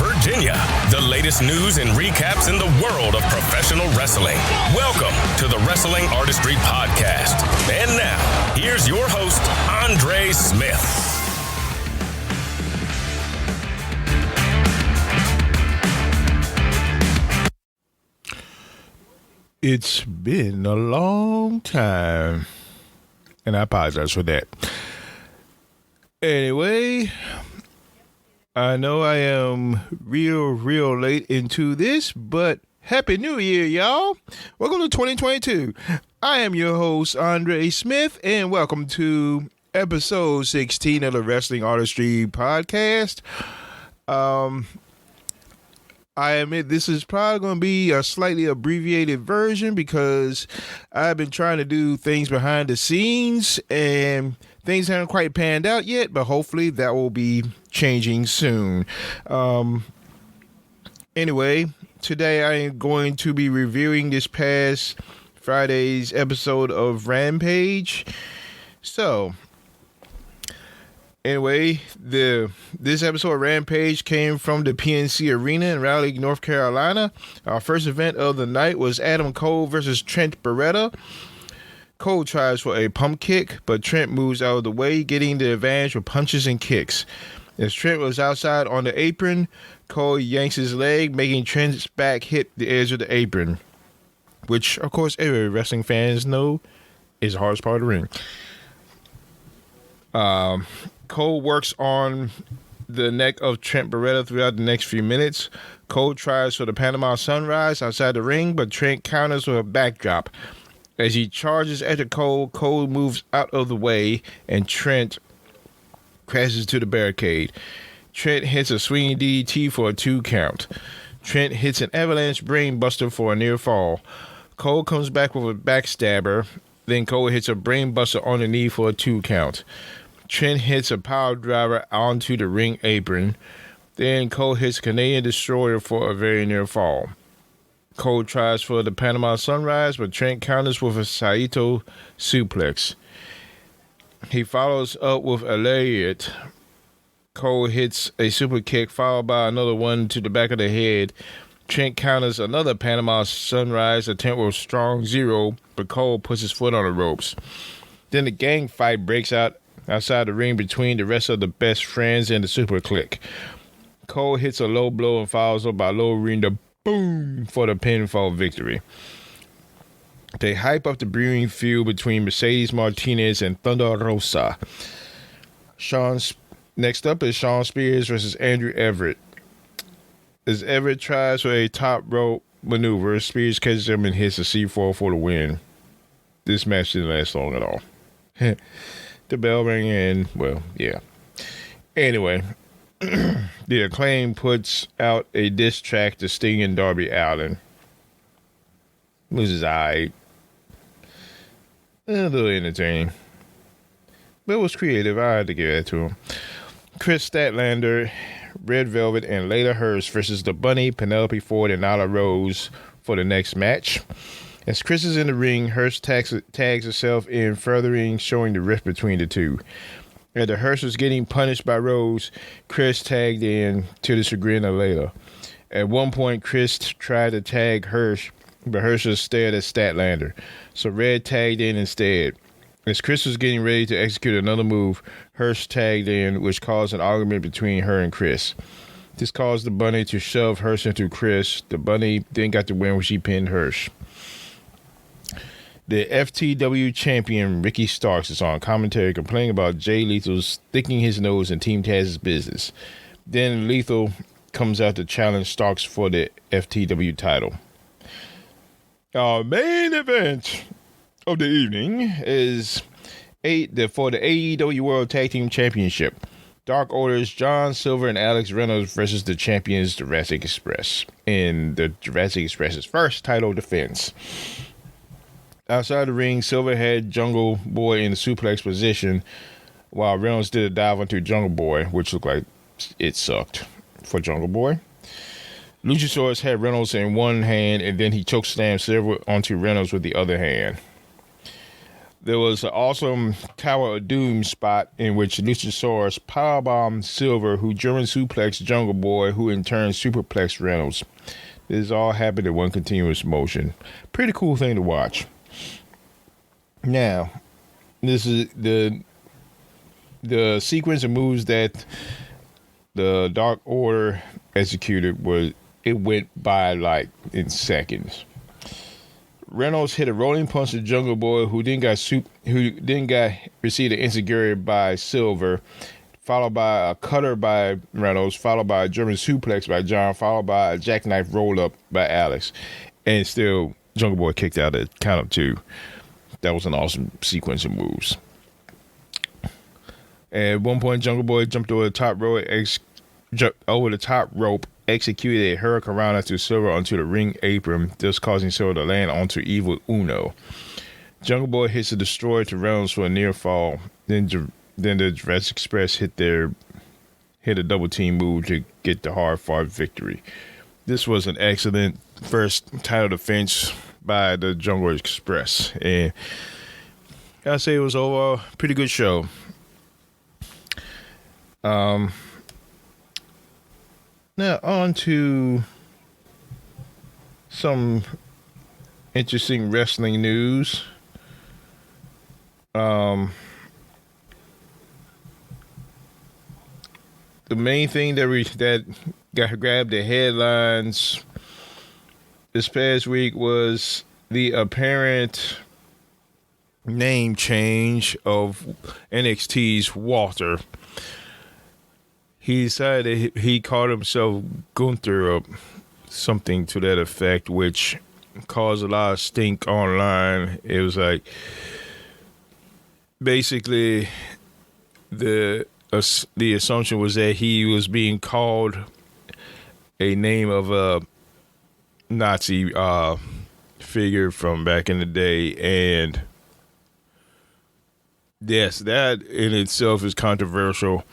Virginia. The latest news and recaps in the world of professional wrestling. Welcome to the Wrestling Artistry Podcast. And now, here's your host, Andre Smith. It's been a long time, and I apologize for that. Anyway, I know I am real late into this, but Happy New Year, y'all. Welcome to 2022. I am your host, Andre Smith, and welcome to episode 16 of the Wrestling Artistry Podcast. I admit this is probably going to be a slightly abbreviated version because I've been trying to do things behind the scenes and things haven't quite panned out yet, but hopefully that will be changing soon. Anyway, today I am going to be reviewing this past Friday's episode of Rampage. So, anyway, this episode of Rampage came from the PNC Arena in Raleigh, North Carolina. Our first event of the night was Adam Cole versus Trent Beretta. Cole tries for a pump kick, but Trent moves out of the way, getting the advantage with punches and kicks. As Trent was outside on the apron, Cole yanks his leg, making Trent's back hit the edge of the apron, which, of course, every wrestling fans know is the hardest part of the ring. Cole works on the neck of Trent Beretta throughout the next few minutes. Cole tries for the Panama Sunrise outside the ring, but Trent counters with a backdrop. As he charges after Cole, Cole moves out of the way, and Trent crashes to the barricade. Trent hits a swinging DDT for a 2 count. Trent hits an avalanche brainbuster for a near fall. Cole comes back with a backstabber. Then Cole hits a brainbuster on the knee for a 2 count. Trent hits a power driver onto the ring apron. Then Cole hits a Canadian Destroyer for a very near fall. Cole tries for the Panama Sunrise, but Trent counters with a Saito suplex. He follows up with a lariat. Cole hits a super kick, followed by another one to the back of the head. Trent counters another Panama Sunrise attempt with strong zero, but Cole puts his foot on the ropes. Then the gang fight breaks out outside the ring between the rest of the best friends and the super clique. Cole hits a low blow and follows up by lowering the boom for the pinfall victory. They hype up the brewing feud between Mercedes Martinez and Thunder Rosa. Next up is Sean Spears versus Andrew Everett. As Everett tries for a top rope maneuver, Spears catches him and hits a C4 for the win. This match didn't last long at all. The bell rang and, well, yeah. Anyway, the Acclaim puts out a diss track to Sting and Darby Allin. This is alright. A little entertaining. But it was creative. I had to give that to him. Chris Statlander, Red Velvet, and Layla Hurst versus The Bunny, Penelope Ford, and Nyla Rose for the next match. As Chris is in the ring, Hurst tags herself in, furthering showing the rift between the two. After Hurst was getting punished by Rose, Chris tagged in to the chagrin of Layla. At one point, Chris tried to tag Hurst, but Hurst just stared at Statlander, so Red tagged in instead. As Chris was getting ready to execute another move, Hurst tagged in, which caused an argument between her and Chris. This caused the Bunny to shove Hurst into Chris. The Bunny then got the win when she pinned Hurst. The FTW champion Ricky Starks is on commentary complaining about Jay Lethal sticking his nose in Team Taz's business. Then Lethal comes out to challenge Starks for the FTW title. Our main event of the evening is for the AEW World Tag Team Championship. Dark Order's John Silver and Alex Reynolds versus the champions Jurassic Express in the Jurassic Express's first title defense. Outside the ring, Silver had Jungle Boy in the suplex position, while Reynolds did a dive onto Jungle Boy, which looked like it sucked for Jungle Boy. Luchasaurus had Reynolds in one hand, and then he chokeslammed Silver onto Reynolds with the other hand. There was an awesome Tower of Doom spot in which Luchasaurus powerbombed Silver, who German suplexed Jungle Boy, who in turn superplexed Reynolds. This all happened in one continuous motion. Pretty cool thing to watch. Now, this is the sequence of moves that the Dark Order executed it went by like in seconds. Reynolds hit a rolling punch to Jungle Boy, who then received an enziguri by Silver, followed by a cutter by Reynolds, followed by a German suplex by John, followed by a jackknife roll up by Alex, and still Jungle Boy kicked out at count of 2. That was an awesome sequence of moves. At one point, Jungle Boy jumped over the top rope, executed a hurricanrana to Silver onto the ring apron, thus causing Silver to land onto Evil Uno. Jungle Boy hits a destroyer to Reynolds for a near fall. Then the Jurassic Express hit a double team move to get the hard-fought victory. This was an excellent first title defense by the Jungle Express, and I say it was overall a pretty good show. Now on to some interesting wrestling news. The main thing that got grabbed the headlines this past week was the apparent name change of NXT's Walter. He decided he called himself Gunther or something to that effect, which caused a lot of stink online. It was like basically the assumption was that he was being called a name of a Nazi figure from back in the day, and yes, that in itself is controversial.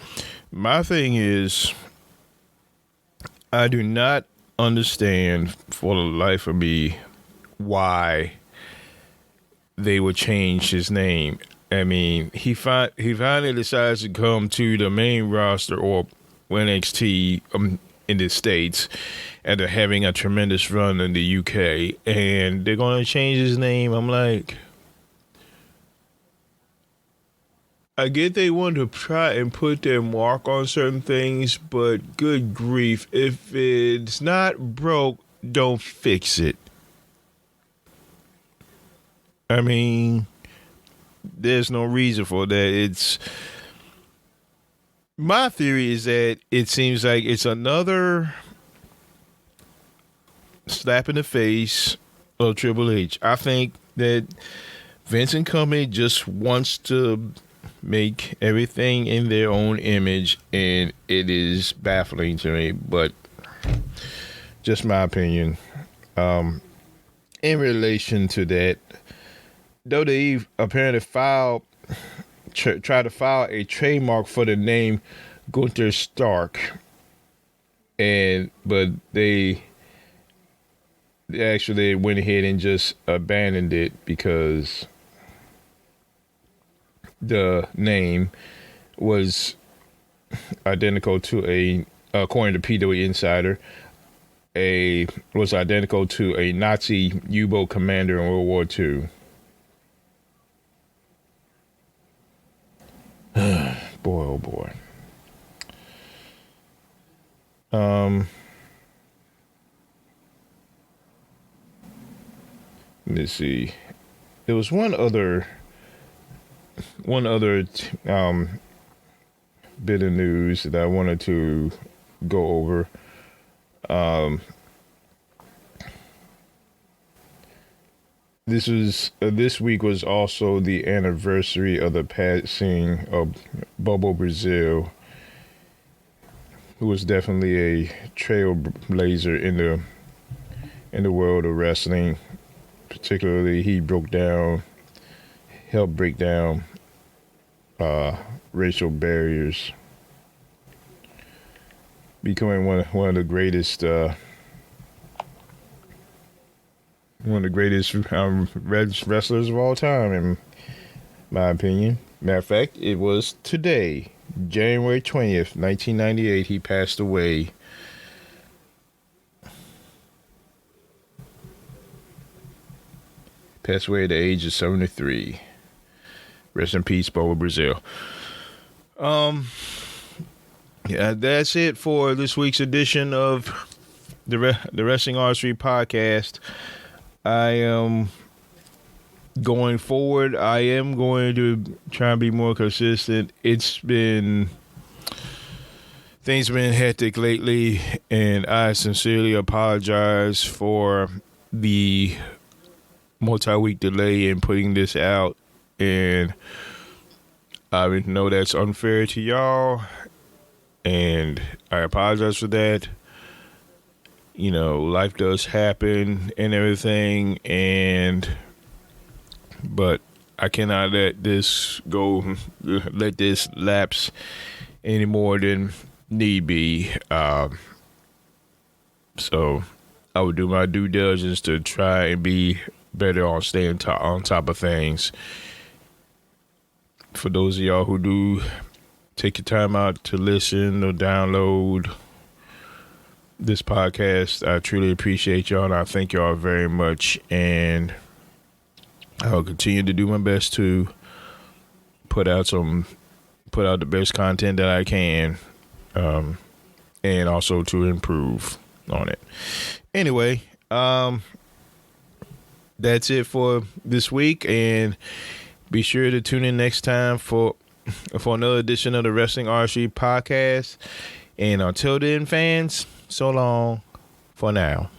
My thing is, I do not understand for the life of me why they would change his name. I mean, he finally decides to come to the main roster or NXT in the States after having a tremendous run in the UK, and they're going to change his name. I'm like, I get they want to try and put their mark on certain things, but good grief, if it's not broke, don't fix it. I mean, there's no reason for that. My theory is that it seems like it's another slap in the face of Triple H. I think that Vince and company just wants to make everything in their own image, and it is baffling to me, but just my opinion. In relation to that, though they apparently tried to file a trademark for the name Gunther Stark, but they actually went ahead and just abandoned it because the name was identical to according to PW Insider, was identical to a Nazi U-boat commander in World War II. Boy, oh boy. Let's see. There was one other bit of news that I wanted to go over. This week was also the anniversary of the passing of Bobo Brazil, who was definitely a trailblazer in the world of wrestling. Particularly, he helped break down racial barriers, becoming one of the greatest wrestlers of all time, my opinion. Matter of fact, it was today, January 20th, 1998, he passed away. Passed away at the age of 73. Rest in peace, Bobo Brazil. Yeah, that's it for this week's edition of the Wrestling Artistry Podcast. I am going forward. I am going to try and be more consistent. Things been hectic lately, and I sincerely apologize for the multi-week delay in putting this out, and I know that's unfair to y'all, and I apologize for that. You know, life does happen and everything, but I cannot let this lapse any more than need be. So I would do my due diligence to try and be better on staying on top of things. For those of y'all who do take your time out to listen or download this podcast, I truly appreciate y'all, and I thank y'all very much, and I'll continue to do my best to put out the best content that I can, and also to improve on it. Anyway, that's it for this week, and be sure to tune in next time for another edition of the Wrestling Artistry Podcast. And until then, fans, so long for now.